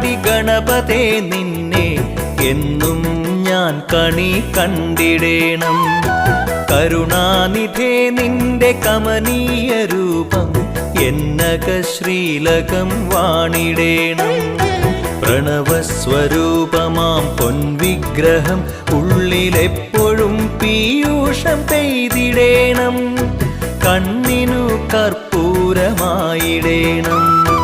പാടി ഗണപതേ നിന്നെ എന്നും ഞാൻ കണി കണ്ടിടേണം. കരുണാനിധേ നിന്റെ കമനീയ രൂപം എന്നക ശ്രീലകം വാണിടേണം. പ്രണവസ്വരൂപമാം പൊൻവിഗ്രഹം ഉള്ളിലെപ്പോഴും പീയൂഷം പെയ്തിടേണം. കണ്ണിനു കർപ്പൂരമായിടേണം.